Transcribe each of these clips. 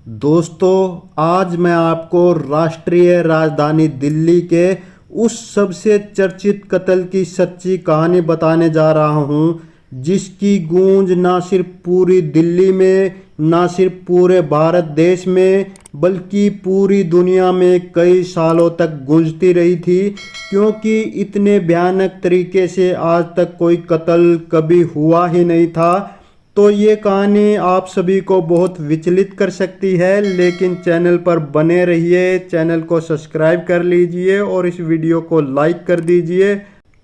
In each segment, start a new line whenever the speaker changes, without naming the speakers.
दोस्तों, आज मैं आपको राष्ट्रीय राजधानी दिल्ली के उस सबसे चर्चित कत्ल की सच्ची कहानी बताने जा रहा हूं, जिसकी गूंज ना सिर्फ पूरी दिल्ली में, ना सिर्फ पूरे भारत देश में, बल्कि पूरी दुनिया में कई सालों तक गूंजती रही थी। क्योंकि इतने भयानक तरीके से आज तक कोई कत्ल कभी हुआ ही नहीं था। तो ये कहानी आप सभी को बहुत विचलित कर सकती है, लेकिन चैनल पर बने रहिए, चैनल को सब्सक्राइब कर लीजिए और इस वीडियो को लाइक कर दीजिए।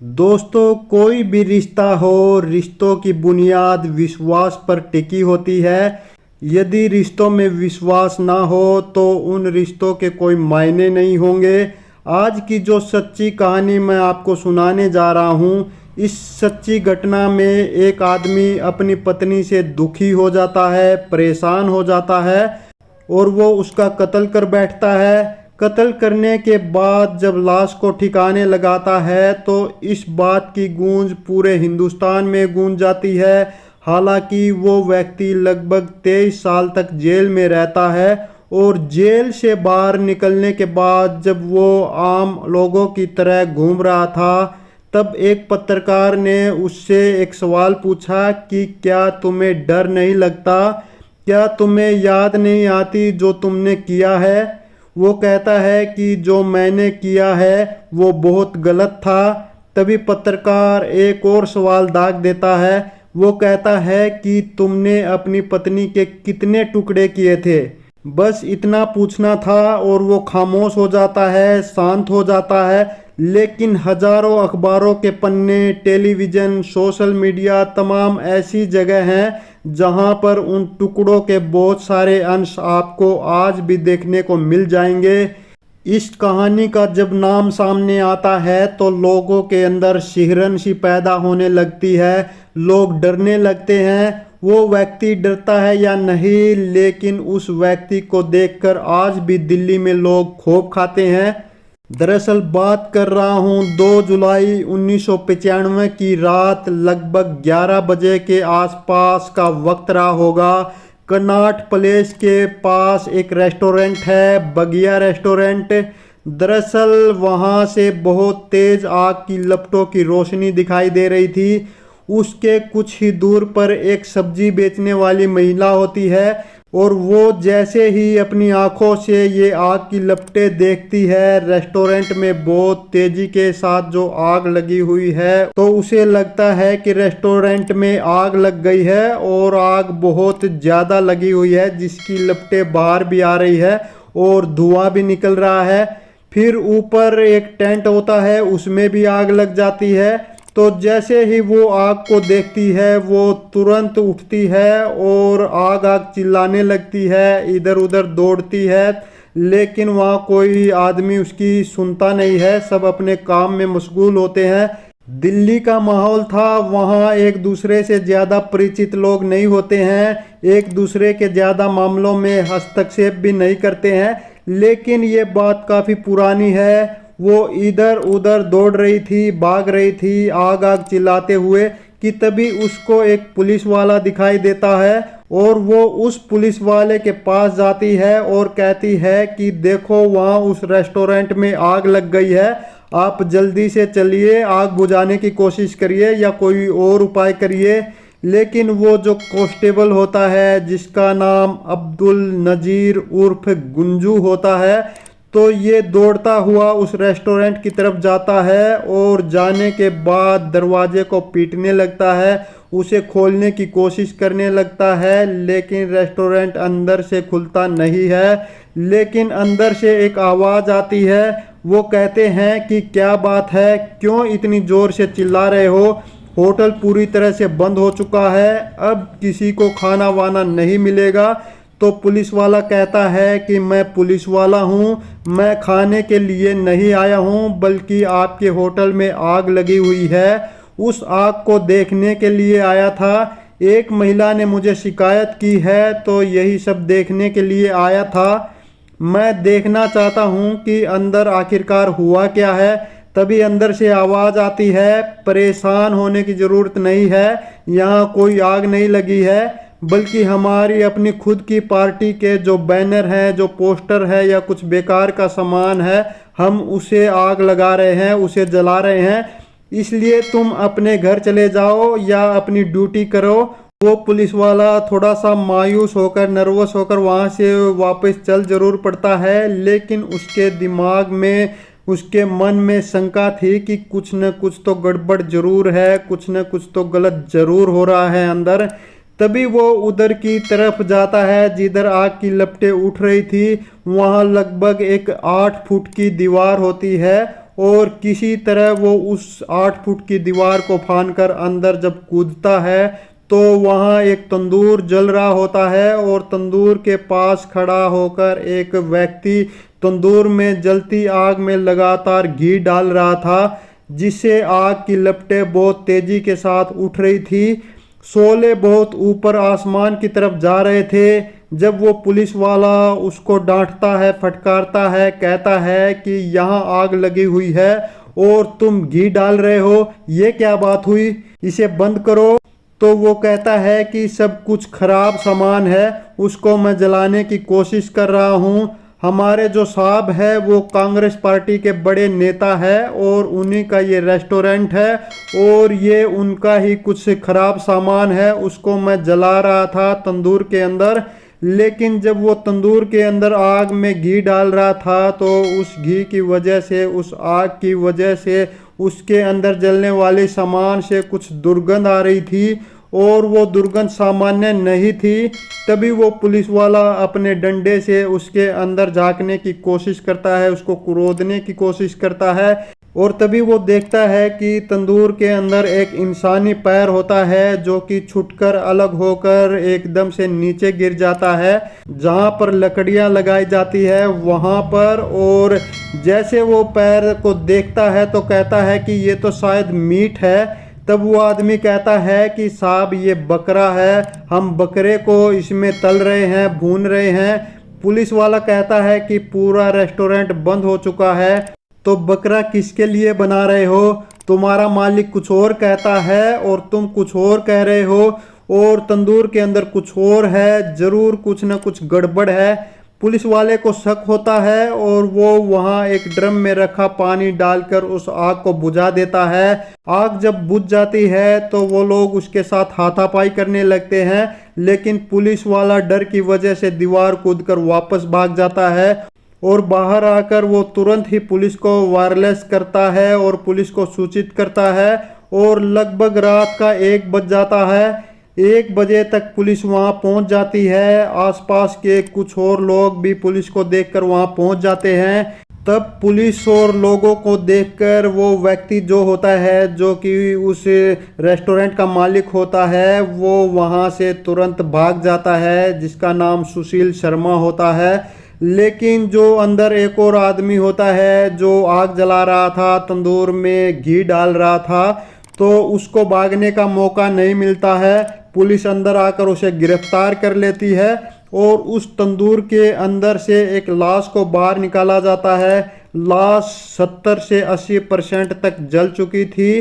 दोस्तों, कोई भी रिश्ता हो, रिश्तों की बुनियाद विश्वास पर टिकी होती है। यदि रिश्तों में विश्वास ना हो तो उन रिश्तों के कोई मायने नहीं होंगे। आज की जो सच्ची कहानी मैं आपको सुनाने जा रहा हूँ, इस सच्ची घटना में एक आदमी अपनी पत्नी से दुखी हो जाता है, परेशान हो जाता है और वो उसका कत्ल कर बैठता है। कत्ल करने के बाद जब लाश को ठिकाने लगाता है तो इस बात की गूंज पूरे हिंदुस्तान में गूंज जाती है। हालांकि वो व्यक्ति लगभग 23 साल तक जेल में रहता है और जेल से बाहर निकलने के बाद जब वो आम लोगों की तरह घूम रहा था, तब एक पत्रकार ने उससे एक सवाल पूछा कि क्या तुम्हें डर नहीं लगता, क्या तुम्हें याद नहीं आती जो तुमने किया है। वो कहता है कि जो मैंने किया है वो बहुत गलत था। तभी पत्रकार एक और सवाल दाग देता है। वो कहता है कि तुमने अपनी पत्नी के कितने टुकड़े किए थे। बस इतना पूछना था और वो खामोश हो जाता है, शांत हो जाता है। लेकिन हजारों अखबारों के पन्ने, टेलीविज़न, सोशल मीडिया, तमाम ऐसी जगह हैं जहां पर उन टुकड़ों के बहुत सारे अंश आपको आज भी देखने को मिल जाएंगे। इस कहानी का जब नाम सामने आता है तो लोगों के अंदर सिहरन सी पैदा होने लगती है, लोग डरने लगते हैं। वो व्यक्ति डरता है या नहीं, लेकिन उस व्यक्ति को देखकर आज भी दिल्ली में लोग खौफ खाते हैं। दरअसल बात कर रहा हूँ 2 जुलाई 1995 की रात, लगभग 11 बजे के आसपास का वक्त रहा होगा। कनॉट प्लेस के पास एक रेस्टोरेंट है, बगिया रेस्टोरेंट। दरअसल वहाँ से बहुत तेज आग की लपटों की रोशनी दिखाई दे रही थी। उसके कुछ ही दूर पर एक सब्जी बेचने वाली महिला होती है और वो जैसे ही अपनी आंखों से ये आग की लपटें देखती है, रेस्टोरेंट में बहुत तेजी के साथ जो आग लगी हुई है, तो उसे लगता है कि रेस्टोरेंट में आग लग गई है और आग बहुत ज़्यादा लगी हुई है, जिसकी लपटें बाहर भी आ रही है और धुआं भी निकल रहा है। फिर ऊपर एक टेंट होता है, उसमें भी आग लग जाती है। तो जैसे ही वो आग को देखती है वो तुरंत उठती है और आग आग चिल्लाने लगती है, इधर उधर दौड़ती है। लेकिन वहाँ कोई आदमी उसकी सुनता नहीं है, सब अपने काम में मशगूल होते हैं। दिल्ली का माहौल था, वहाँ एक दूसरे से ज़्यादा परिचित लोग नहीं होते हैं, एक दूसरे के ज़्यादा मामलों में हस्तक्षेप भी नहीं करते हैं। लेकिन ये बात काफ़ी पुरानी है। वो इधर उधर दौड़ रही थी, भाग रही थी आग आग चिल्लाते हुए कि तभी उसको एक पुलिस वाला दिखाई देता है और वो उस पुलिस वाले के पास जाती है और कहती है कि देखो, वहाँ उस रेस्टोरेंट में आग लग गई है, आप जल्दी से चलिए, आग बुझाने की कोशिश करिए या कोई और उपाय करिए। लेकिन वो जो कांस्टेबल होता है, जिसका नाम अब्दुल नजीर उर्फ गुंजू होता है, तो ये दौड़ता हुआ उस रेस्टोरेंट की तरफ जाता है और जाने के बाद दरवाजे को पीटने लगता है, उसे खोलने की कोशिश करने लगता है। लेकिन रेस्टोरेंट अंदर से खुलता नहीं है। लेकिन अंदर से एक आवाज़ आती है। वो कहते हैं कि क्या बात है, क्यों इतनी ज़ोर से चिल्ला रहे हो, होटल पूरी तरह से बंद हो चुका है, अब किसी को खाना वाना नहीं मिलेगा। तो पुलिस वाला कहता है कि मैं पुलिस वाला हूँ, मैं खाने के लिए नहीं आया हूँ, बल्कि आपके होटल में आग लगी हुई है, उस आग को देखने के लिए आया था। एक महिला ने मुझे शिकायत की है तो यही सब देखने के लिए आया था। मैं देखना चाहता हूँ कि अंदर आखिरकार हुआ क्या है। तभी अंदर से आवाज़ आती है, परेशान होने की ज़रूरत नहीं है, यहाँ कोई आग नहीं लगी है, बल्कि हमारी अपनी खुद की पार्टी के जो बैनर हैं, जो पोस्टर है या कुछ बेकार का सामान है, हम उसे आग लगा रहे हैं, उसे जला रहे हैं। इसलिए तुम अपने घर चले जाओ या अपनी ड्यूटी करो। वो पुलिस वाला थोड़ा सा मायूस होकर, नर्वस होकर वहाँ से वापस चल जरूर पड़ता है, लेकिन उसके दिमाग में, उसके मन में शंका थी कि कुछ न कुछ तो गड़बड़ जरूर है, कुछ न कुछ तो गलत जरूर हो रहा है अंदर। तभी वो उधर की तरफ जाता है जिधर आग की लपटें उठ रही थी। वहाँ लगभग एक 8 फुट की दीवार होती है और किसी तरह वो उस 8 फुट की दीवार को फांदकर अंदर जब कूदता है तो वहाँ एक तंदूर जल रहा होता है और तंदूर के पास खड़ा होकर एक व्यक्ति तंदूर में जलती आग में लगातार घी डाल रहा था, जिससे आग की लपटें बहुत तेजी के साथ उठ रही थी। शोले बहुत ऊपर आसमान की तरफ जा रहे थे। जब वो पुलिस वाला उसको डांटता है, फटकारता है, कहता है कि यहाँ आग लगी हुई है और तुम घी डाल रहे हो, ये क्या बात हुई, इसे बंद करो। तो वो कहता है कि सब कुछ खराब सामान है, उसको मैं जलाने की कोशिश कर रहा हूँ। हमारे जो साहब है वो कांग्रेस पार्टी के बड़े नेता है और उन्हीं का ये रेस्टोरेंट है और ये उनका ही कुछ खराब सामान है, उसको मैं जला रहा था तंदूर के अंदर। लेकिन जब वो तंदूर के अंदर आग में घी डाल रहा था तो उस घी की वजह से, उस आग की वजह से उसके अंदर जलने वाले सामान से कुछ दुर्गंध आ रही थी और वो दुर्गंध सामान्य नहीं थी। तभी वो पुलिस वाला अपने डंडे से उसके अंदर झांकने की कोशिश करता है, उसको कुरोदने की कोशिश करता है और तभी वो देखता है कि तंदूर के अंदर एक इंसानी पैर होता है जो कि छूटकर अलग होकर एकदम से नीचे गिर जाता है जहाँ पर लकड़ियाँ लगाई जाती है वहाँ पर। और जैसे वो पैर को देखता है तो कहता है कि ये तो शायद मीट है। तब वो आदमी कहता है कि साहब ये बकरा है, हम बकरे को इसमें तल रहे हैं, भून रहे हैं। पुलिस वाला कहता है कि पूरा रेस्टोरेंट बंद हो चुका है, तो बकरा किसके लिए बना रहे हो? तुम्हारा मालिक कुछ और कहता है और तुम कुछ और कह रहे हो और तंदूर के अंदर कुछ और है, जरूर कुछ न कुछ गड़बड़ है। पुलिस वाले को शक होता है और वो वहाँ एक ड्रम में रखा पानी डालकर उस आग को बुझा देता है। आग जब बुझ जाती है तो वो लोग उसके साथ हाथापाई करने लगते हैं, लेकिन पुलिस वाला डर की वजह से दीवार कूदकर वापस भाग जाता है और बाहर आकर वो तुरंत ही पुलिस को वायरलेस करता है और पुलिस को सूचित करता है। और लगभग रात का 1 बज जाता है। 1 बजे तक पुलिस वहां पहुंच जाती है। आसपास के कुछ और लोग भी पुलिस को देखकर वहां पहुंच जाते हैं। तब पुलिस और लोगों को देखकर वो व्यक्ति जो होता है, जो कि उस रेस्टोरेंट का मालिक होता है, वो वहां से तुरंत भाग जाता है, जिसका नाम सुशील शर्मा होता है। लेकिन जो अंदर एक और आदमी होता है जो आग जला रहा था, तंदूर में घी डाल रहा था, तो उसको भागने का मौका नहीं मिलता है। पुलिस अंदर आकर उसे गिरफ्तार कर लेती है और उस तंदूर के अंदर से एक लाश को बाहर निकाला जाता है। लाश 70 से 80% तक जल चुकी थी।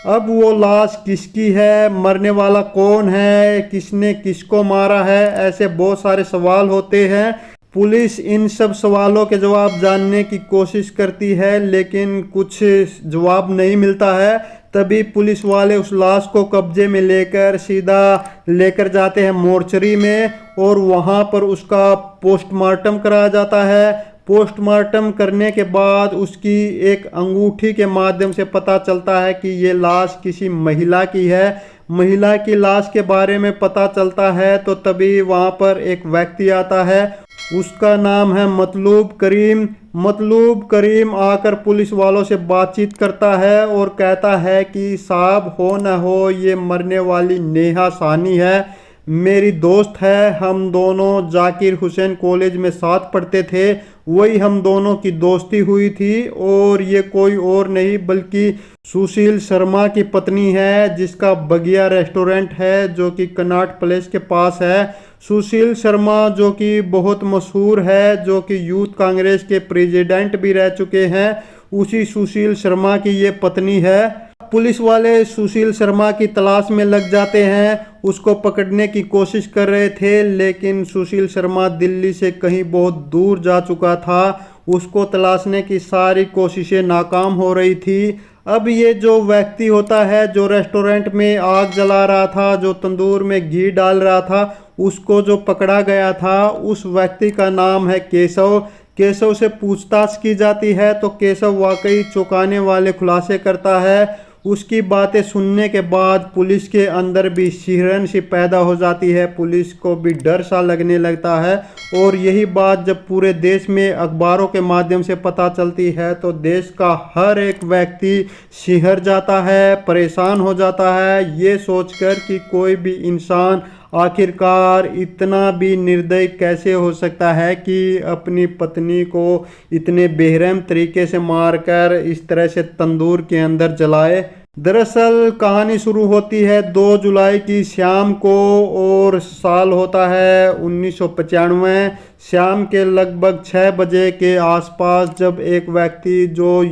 अब वो लाश किसकी है, मरने वाला कौन है, किसने किसको मारा है, ऐसे बहुत सारे सवाल होते हैं। पुलिस इन सब सवालों के जवाब जानने की कोशिश करती है, लेकिन कुछ जवाब नहीं मिलता है। तभी पुलिस वाले उस लाश को कब्जे में लेकर सीधा लेकर जाते हैं मोर्चरी में और वहाँ पर उसका पोस्टमार्टम कराया जाता है। पोस्टमार्टम करने के बाद उसकी एक अंगूठी के माध्यम से पता चलता है कि ये लाश किसी महिला की है। महिला की लाश के बारे में पता चलता है तो तभी वहाँ पर एक व्यक्ति आता है, उसका नाम है मतलूब करीम। मतलूब करीम आकर पुलिस वालों से बातचीत करता है और कहता है कि साहब हो न हो ये मरने वाली नेहा सानी है, मेरी दोस्त है। हम दोनों जाकिर हुसैन कॉलेज में साथ पढ़ते थे, वही हम दोनों की दोस्ती हुई थी और ये कोई और नहीं बल्कि सुशील शर्मा की पत्नी है, जिसका बगिया रेस्टोरेंट है जो कि कनॉट प्लेस के पास है। सुशील शर्मा जो कि बहुत मशहूर है, जो कि यूथ कांग्रेस के प्रेसिडेंट भी रह चुके हैं, उसी सुशील शर्मा की ये पत्नी है। पुलिस वाले सुशील शर्मा की तलाश में लग जाते हैं। उसको पकड़ने की कोशिश कर रहे थे, लेकिन सुशील शर्मा दिल्ली से कहीं बहुत दूर जा चुका था। उसको तलाशने की सारी कोशिशें नाकाम हो रही थी। अब ये जो व्यक्ति होता है, जो रेस्टोरेंट में आग जला रहा था, जो तंदूर में घी डाल रहा था, उसको जो पकड़ा गया था, उस व्यक्ति का नाम है केशव। केशव से पूछताछ की जाती है तो केशव वाकई चौंकाने वाले खुलासे करता है। उसकी बातें सुनने के बाद पुलिस के अंदर भी सिहरन सी पैदा हो जाती है, पुलिस को भी डर सा लगने लगता है। और यही बात जब पूरे देश में अखबारों के माध्यम से पता चलती है तो देश का हर एक व्यक्ति सिहर जाता है, परेशान हो जाता है, ये सोचकर कि कोई भी इंसान आखिरकार इतना भी निर्दयी कैसे हो सकता है कि अपनी पत्नी को इतने बेरहम तरीके से मारकर इस तरह से तंदूर के अंदर जलाए। दरअसल कहानी शुरू होती है 2 जुलाई की शाम को और साल होता है 1995। शाम के लगभग 6 बजे के आसपास जब एक व्यक्ति जो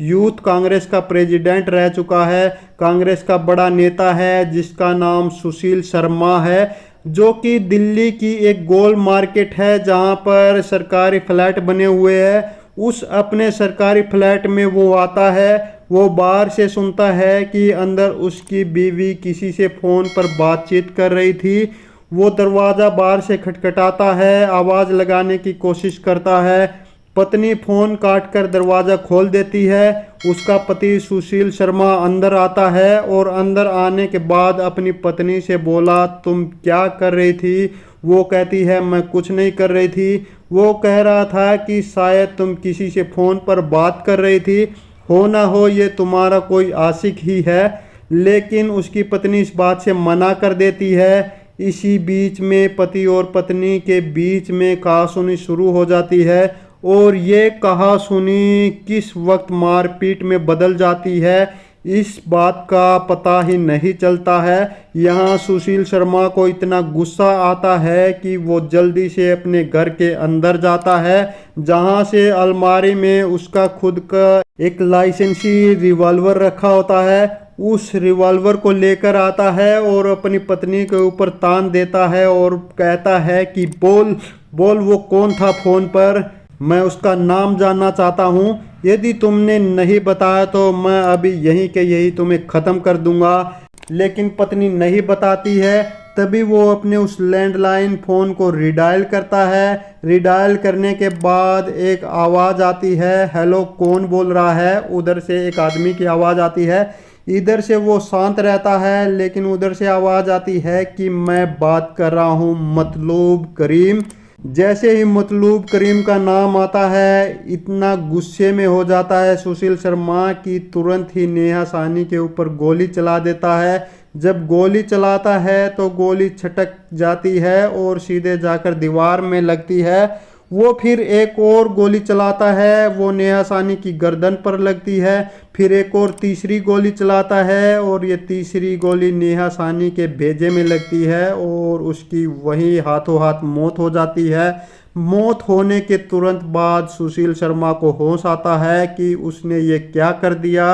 यूथ कांग्रेस का प्रेसिडेंट रह चुका है, कांग्रेस का बड़ा नेता है, जिसका नाम सुशील शर्मा है, जो कि दिल्ली की एक गोल मार्केट है जहां पर सरकारी फ्लैट बने हुए हैं, उस अपने सरकारी फ्लैट में वो आता है। वो बाहर से सुनता है कि अंदर उसकी बीवी किसी से फ़ोन पर बातचीत कर रही थी। वो दरवाज़ा बाहर से खटखटाता है, आवाज़ लगाने की कोशिश करता है। पत्नी फ़ोन काट कर दरवाज़ा खोल देती है। उसका पति सुशील शर्मा अंदर आता है और अंदर आने के बाद अपनी पत्नी से बोला, तुम क्या कर रही थी? वो कहती है, मैं कुछ नहीं कर रही थी। वो कह रहा था कि शायद तुम किसी से फ़ोन पर बात कर रही थी, हो ना हो ये तुम्हारा कोई आशिक ही है। लेकिन उसकी पत्नी इस बात से मना कर देती है। इसी बीच में पति और पत्नी के बीच में कहासुनी शुरू हो जाती है और ये कहासुनी किस वक्त मारपीट में बदल जाती है इस बात का पता ही नहीं चलता है। यहाँ सुशील शर्मा को इतना गुस्सा आता है कि वो जल्दी से अपने घर के अंदर जाता है, जहाँ से अलमारी में उसका खुद का एक लाइसेंसी रिवॉल्वर रखा होता है। उस रिवॉल्वर को लेकर आता है और अपनी पत्नी के ऊपर तान देता है और कहता है कि बोल बोल वो कौन था फ़ोन पर, मैं उसका नाम जानना चाहता हूँ। यदि तुमने नहीं बताया तो मैं अभी यहीं के यहीं तुम्हें ख़त्म कर दूंगा। लेकिन पत्नी नहीं बताती है। तभी वो अपने उस लैंडलाइन फ़ोन को रिडायल करता है। रिडायल करने के बाद एक आवाज़ आती है, हेलो कौन बोल रहा है? उधर से एक आदमी की आवाज़ आती है। इधर से वो शांत रहता है, लेकिन उधर से आवाज़ आती है कि मैं बात कर रहा हूँ मतलूब करीम। जैसे ही मतलूब करीम का नाम आता है, इतना गुस्से में हो जाता है सुशील शर्मा कि तुरंत ही नेहा साहनी के ऊपर गोली चला देता है। जब गोली चलाता है तो गोली छटक जाती है और सीधे जाकर दीवार में लगती है। वो फिर एक और गोली चलाता है, वो नेहा साहनी की गर्दन पर लगती है। फिर एक और तीसरी गोली चलाता है और ये तीसरी गोली नेहा साहनी के भेजे में लगती है और उसकी वहीं हाथों हाथ मौत हो जाती है। मौत होने के तुरंत बाद सुशील शर्मा को होश आता है कि उसने ये क्या कर दिया।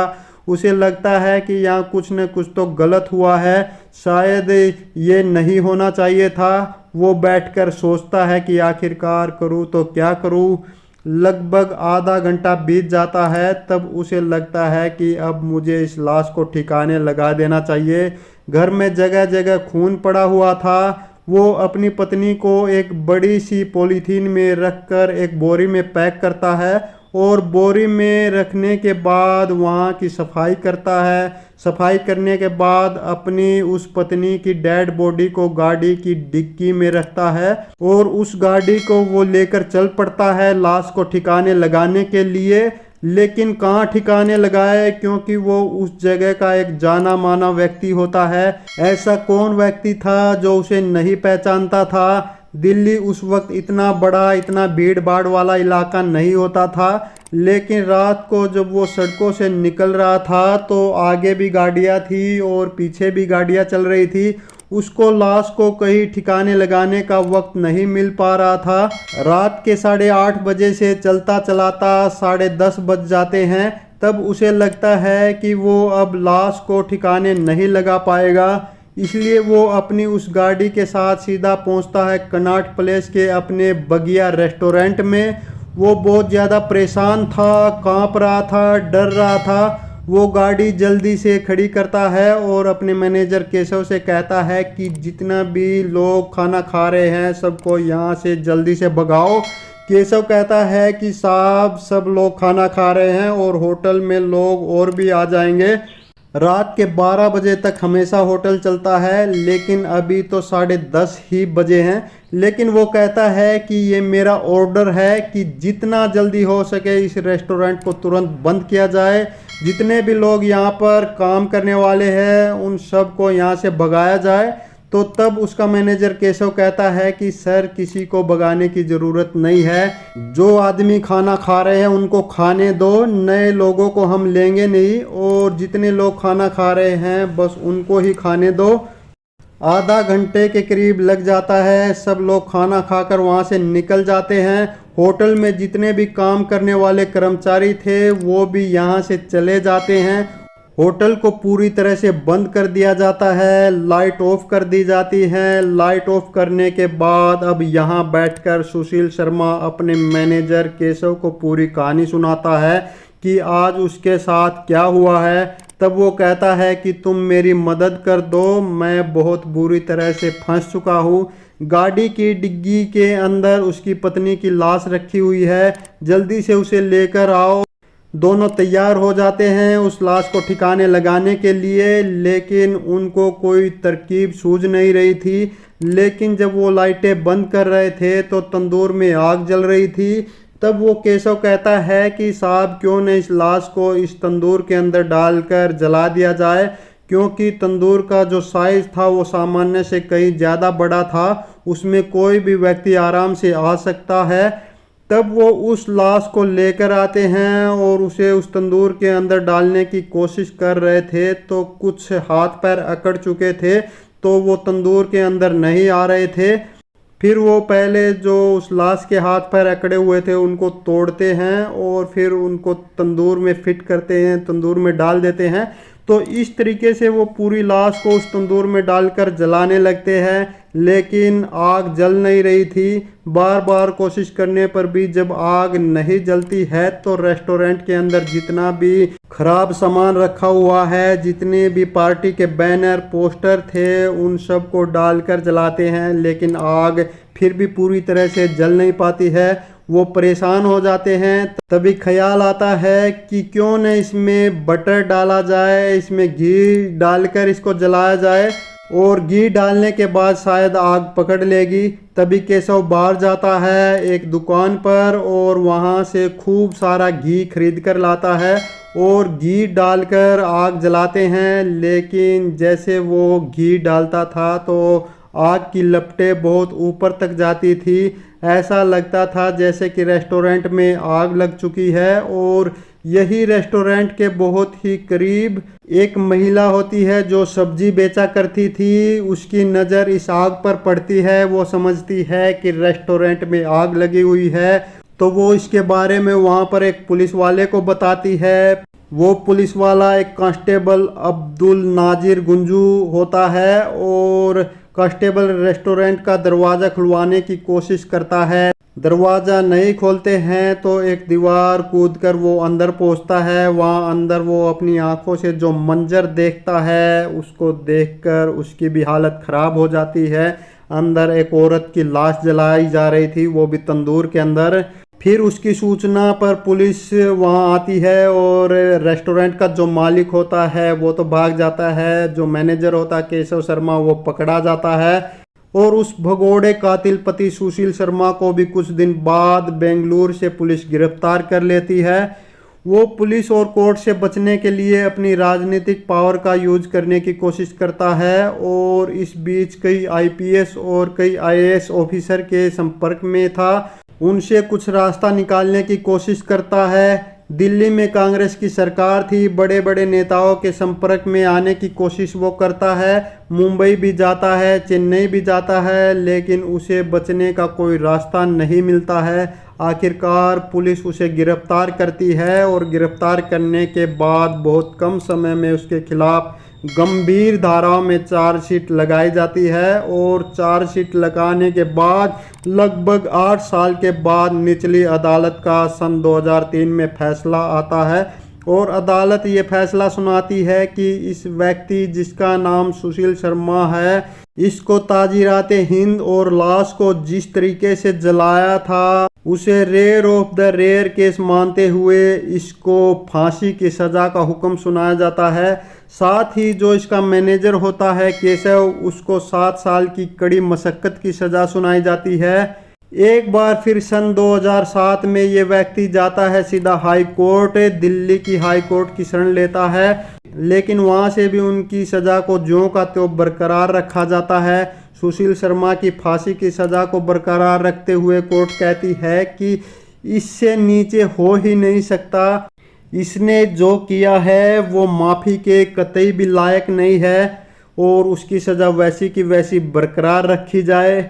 उसे लगता है कि यहाँ कुछ न कुछ तो गलत हुआ है, शायद ये नहीं होना चाहिए था। वो बैठकर सोचता है कि आखिरकार करूँ तो क्या करूँ। लगभग आधा घंटा बीत जाता है, तब उसे लगता है कि अब मुझे इस लाश को ठिकाने लगा देना चाहिए। घर में जगह जगह खून पड़ा हुआ था। वो अपनी पत्नी को एक बड़ी सी पॉलीथीन में रखकर एक बोरी में पैक करता है और बोरी में रखने के बाद वहाँ की सफाई करता है। सफाई करने के बाद अपनी उस पत्नी की डेड बॉडी को गाड़ी की डिक्की में रखता है और उस गाड़ी को वो लेकर चल पड़ता है लाश को ठिकाने लगाने के लिए। लेकिन कहाँ ठिकाने लगाए, क्योंकि वो उस जगह का एक जाना माना व्यक्ति होता है। ऐसा कौन व्यक्ति था जो उसे नहीं पहचानता था? दिल्ली उस वक्त इतना बड़ा, इतना भीड़ भाड़ वाला इलाका नहीं होता था। लेकिन रात को जब वो सड़कों से निकल रहा था तो आगे भी गाड़ियाँ थी और पीछे भी गाड़ियाँ चल रही थी। उसको लाश को कहीं ठिकाने लगाने का वक्त नहीं मिल पा रहा था। रात के 8:30 बजे से चलता चलाता 10:30 बज जाते हैं। तब उसे लगता है कि वो अब लाश को ठिकाने नहीं लगा पाएगा। इसलिए वो अपनी उस गाड़ी के साथ सीधा पहुंचता है कनॉट प्लेस के अपने बगिया रेस्टोरेंट में। वो बहुत ज़्यादा परेशान था, कांप रहा था, डर रहा था। वो गाड़ी जल्दी से खड़ी करता है और अपने मैनेजर केशव से कहता है कि जितना भी लोग खाना खा रहे हैं सबको यहाँ से जल्दी से भगाओ। केशव कहता है कि साहब सब लोग खाना खा रहे हैं और होटल में लोग और भी आ जाएंगे। रात के 12 बजे तक हमेशा होटल चलता है, लेकिन अभी तो 10:30 ही बजे हैं। लेकिन वो कहता है कि ये मेरा ऑर्डर है कि जितना जल्दी हो सके इस रेस्टोरेंट को तुरंत बंद किया जाए। जितने भी लोग यहाँ पर काम करने वाले हैं उन सब को यहाँ से भगाया जाए। तो तब उसका मैनेजर केशव कहता है कि सर किसी को भगाने की ज़रूरत नहीं है, जो आदमी खाना खा रहे हैं उनको खाने दो, नए लोगों को हम लेंगे नहीं, और जितने लोग खाना खा रहे हैं बस उनको ही खाने दो। आधा घंटे के करीब लग जाता है, सब लोग खाना खाकर वहाँ से निकल जाते हैं। होटल में जितने भी काम करने वाले कर्मचारी थे वो भी यहाँ से चले जाते हैं। होटल को पूरी तरह से बंद कर दिया जाता है, लाइट ऑफ कर दी जाती है। लाइट ऑफ करने के बाद अब यहाँ बैठकर सुशील शर्मा अपने मैनेजर केशव को पूरी कहानी सुनाता है कि आज उसके साथ क्या हुआ है। तब वो कहता है कि तुम मेरी मदद कर दो, मैं बहुत बुरी तरह से फंस चुका हूँ। गाड़ी की डिग्गी के अंदर उसकी पत्नी की लाश रखी हुई है, जल्दी से उसे लेकर आओ। दोनों तैयार हो जाते हैं उस लाश को ठिकाने लगाने के लिए, लेकिन उनको कोई तरकीब सूझ नहीं रही थी। लेकिन जब वो लाइटें बंद कर रहे थे तो तंदूर में आग जल रही थी। तब वो केशव कहता है कि साहब क्यों न इस लाश को इस तंदूर के अंदर डालकर जला दिया जाए, क्योंकि तंदूर का जो साइज़ था वो सामान्य से कहीं ज़्यादा बड़ा था, उसमें कोई भी व्यक्ति आराम से आ सकता है। तब वो उस लाश को लेकर आते हैं और उसे उस तंदूर के अंदर डालने की कोशिश कर रहे थे, तो कुछ हाथ पैर अकड़ चुके थे तो वो तंदूर के अंदर नहीं आ रहे थे। फिर वो पहले जो उस लाश के हाथ पैर अकड़े हुए थे उनको तोड़ते हैं और फिर उनको तंदूर में फिट करते हैं, तंदूर में डाल देते हैं। तो इस तरीके से वो पूरी लाश को उस तंदूर में डालकर जलाने लगते हैं, लेकिन आग जल नहीं रही थी। बार बार कोशिश करने पर भी जब आग नहीं जलती है तो रेस्टोरेंट के अंदर जितना भी खराब सामान रखा हुआ है, जितने भी पार्टी के बैनर पोस्टर थे, उन सब को डालकर जलाते हैं, लेकिन आग फिर भी पूरी तरह से जल नहीं पाती है। वो परेशान हो जाते हैं। तभी ख्याल आता है कि क्यों न इसमें बटर डाला जाए, इसमें घी डालकर इसको जलाया जाए और घी डालने के बाद शायद आग पकड़ लेगी। तभी केशव बाहर जाता है एक दुकान पर और वहाँ से खूब सारा घी खरीद कर लाता है और घी डालकर आग जलाते हैं। लेकिन जैसे वो घी डालता था तो आग की लपटें बहुत ऊपर तक जाती थी। ऐसा लगता था जैसे कि रेस्टोरेंट में आग लग चुकी है। और यही रेस्टोरेंट के बहुत ही करीब एक महिला होती है जो सब्जी बेचा करती थी। उसकी नज़र इस आग पर पड़ती है, वो समझती है कि रेस्टोरेंट में आग लगी हुई है, तो वो इसके बारे में वहाँ पर एक पुलिस वाले को बताती है। वो पुलिस वाला एक कांस्टेबल अब्दुल नाजिर गुंजू होता है और कांस्टेबल रेस्टोरेंट का दरवाज़ा खुलवाने की कोशिश करता है। दरवाज़ा नहीं खोलते हैं तो एक दीवार कूदकर वो अंदर पहुंचता है। वहाँ अंदर वो अपनी आंखों से जो मंजर देखता है उसको देखकर उसकी भी हालत ख़राब हो जाती है। अंदर एक औरत की लाश जलाई जा रही थी, वो भी तंदूर के अंदर। फिर उसकी सूचना पर पुलिस वहाँ आती है और रेस्टोरेंट का जो मालिक होता है वो तो भाग जाता है, जो मैनेजर होता है केशव शर्मा वो पकड़ा जाता है और उस भगोड़े कातिल पति सुशील शर्मा को भी कुछ दिन बाद बेंगलुरु से पुलिस गिरफ्तार कर लेती है। वो पुलिस और कोर्ट से बचने के लिए अपनी राजनीतिक पावर का यूज करने की कोशिश करता है और इस बीच कई आईपीएस और कई आईएएस ऑफिसर के संपर्क में था, उनसे कुछ रास्ता निकालने की कोशिश करता है। दिल्ली में कांग्रेस की सरकार थी, बड़े बड़े नेताओं के संपर्क में आने की कोशिश वो करता है। मुंबई भी जाता है, चेन्नई भी जाता है, लेकिन उसे बचने का कोई रास्ता नहीं मिलता है। आखिरकार पुलिस उसे गिरफ्तार करती है और गिरफ्तार करने के बाद बहुत कम समय में उसके खिलाफ गंभीर धाराओं में चार्जशीट लगाई जाती है और चार्जशीट लगाने के बाद लगभग 8 साल के बाद निचली अदालत का सन 2003 में फैसला आता है और अदालत ये फैसला सुनाती है कि इस व्यक्ति जिसका नाम सुशील शर्मा है, इसको ताजीरात हिंद और लाश को जिस तरीके से जलाया था उसे rare of the rare case मानते हुए इसको फांसी की सज़ा का हुक्म सुनाया जाता है। साथ ही जो इसका मैनेजर होता है केशव, उसको 7 साल की कड़ी मशक्कत की सज़ा सुनाई जाती है। एक बार फिर सन 2007 में ये व्यक्ति जाता है सीधा हाई कोर्ट, दिल्ली की हाई कोर्ट की शरण लेता है, लेकिन वहाँ से भी उनकी सज़ा को ज्यों का त्यों बरकरार रखा जाता है। सुशील शर्मा की फांसी की सज़ा को बरकरार रखते हुए कोर्ट कहती है कि इससे नीचे हो ही नहीं सकता, इसने जो किया है वो माफ़ी के कतई भी लायक नहीं है और उसकी सज़ा वैसी की वैसी बरकरार रखी जाए।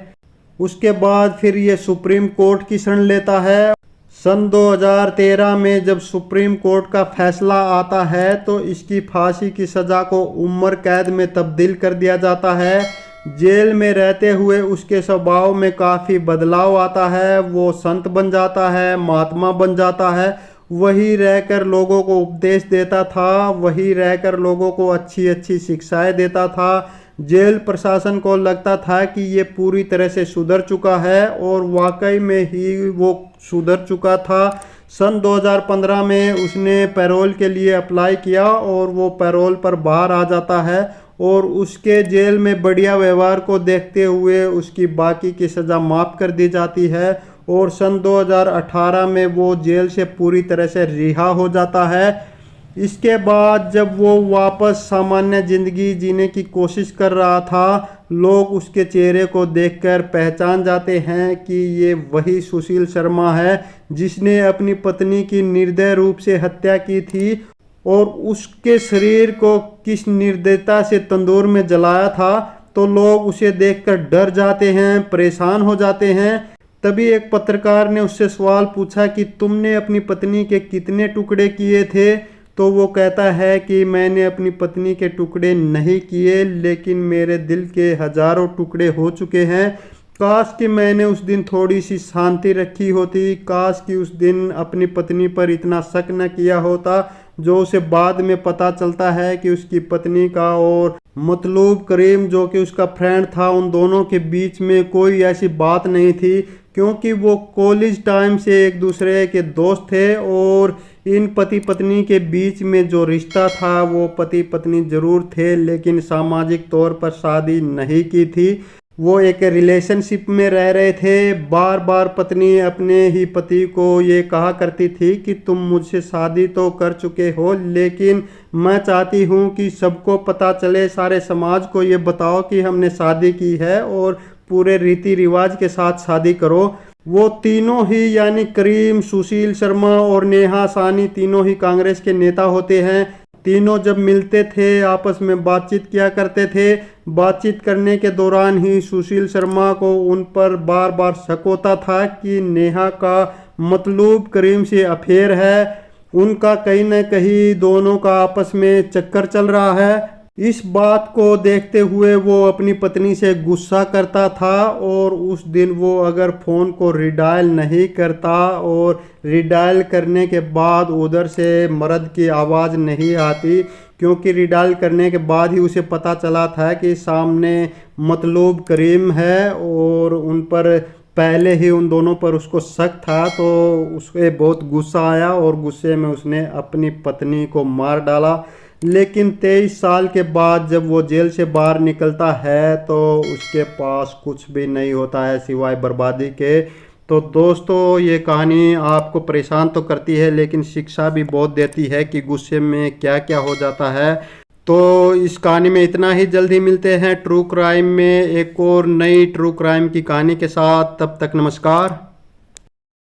उसके बाद फिर ये सुप्रीम कोर्ट की शरण लेता है। सन 2013 में जब सुप्रीम कोर्ट का फैसला आता है तो इसकी फांसी की सज़ा को उम्र कैद में तब्दील कर दिया जाता है। जेल में रहते हुए उसके स्वभाव में काफ़ी बदलाव आता है, वो संत बन जाता है, महात्मा बन जाता है, वही रहकर लोगों को उपदेश देता था, वही रहकर लोगों को अच्छी अच्छी शिक्षाएं देता था। जेल प्रशासन को लगता था कि ये पूरी तरह से सुधर चुका है और वाकई में ही वो सुधर चुका था। सन 2015 में उसने पैरोल के लिए अप्लाई किया और वो पैरोल पर बाहर आ जाता है और उसके जेल में बढ़िया व्यवहार को देखते हुए उसकी बाकी की सज़ा माफ़ कर दी जाती है और सन 2018 में वो जेल से पूरी तरह से रिहा हो जाता है। इसके बाद जब वो वापस सामान्य ज़िंदगी जीने की कोशिश कर रहा था, लोग उसके चेहरे को देखकर पहचान जाते हैं कि ये वही सुशील शर्मा है जिसने अपनी पत्नी की निर्दय रूप से हत्या की थी और उसके शरीर को किस निर्दयता से तंदूर में जलाया था। तो लोग उसे देखकर डर जाते हैं, परेशान हो जाते हैं। तभी एक पत्रकार ने उससे सवाल पूछा कि तुमने अपनी पत्नी के कितने टुकड़े किए थे? तो वो कहता है कि मैंने अपनी पत्नी के टुकड़े नहीं किए, लेकिन मेरे दिल के हजारों टुकड़े हो चुके हैं। काश कि मैंने उस दिन थोड़ी सी शांति रखी होती, काश कि उस दिन अपनी पत्नी पर इतना शक न किया होता। जो उसे बाद में पता चलता है कि उसकी पत्नी का और मतलूब करीम जो कि उसका फ्रेंड था, उन दोनों के बीच में कोई ऐसी बात नहीं थी, क्योंकि वो कॉलेज टाइम से एक दूसरे के दोस्त थे और इन पति पत्नी के बीच में जो रिश्ता था वो पति पत्नी जरूर थे, लेकिन सामाजिक तौर पर शादी नहीं की थी। वो एक रिलेशनशिप में रह रहे थे। बार बार पत्नी अपने ही पति को ये कहा करती थी कि तुम मुझसे शादी तो कर चुके हो, लेकिन मैं चाहती हूँ कि सबको पता चले, सारे समाज को ये बताओ कि हमने शादी की है और पूरे रीति रिवाज के साथ शादी करो। वो तीनों ही यानी करीम, सुशील शर्मा और नेहा सानी तीनों ही कांग्रेस के नेता होते हैं। तीनों जब मिलते थे आपस में बातचीत किया करते थे। बातचीत करने के दौरान ही सुशील शर्मा को उन पर बार बार शक होता था कि नेहा का मतलूब करीम से अफेयर है, उनका कहीं न कहीं दोनों का आपस में चक्कर चल रहा है। इस बात को देखते हुए वो अपनी पत्नी से गुस्सा करता था और उस दिन वो अगर फ़ोन को रिडायल नहीं करता और रिडायल करने के बाद उधर से मर्द की आवाज़ नहीं आती, क्योंकि रिडायल करने के बाद ही उसे पता चला था कि सामने मतलूब करीम है और उन पर पहले ही उन दोनों पर उसको शक था, तो उसके बहुत गुस्सा आया और गुस्से में उसने अपनी पत्नी को मार डाला। लेकिन 23 साल के बाद जब वो जेल से बाहर निकलता है तो उसके पास कुछ भी नहीं होता है सिवाय बर्बादी के। तो दोस्तों, ये कहानी आपको परेशान तो करती है लेकिन शिक्षा भी बहुत देती है कि गुस्से में क्या क्या हो जाता है। तो इस कहानी में इतना ही। जल्द ही मिलते हैं ट्रू क्राइम में एक और नई ट्रू क्राइम की कहानी के साथ। तब तक नमस्कार।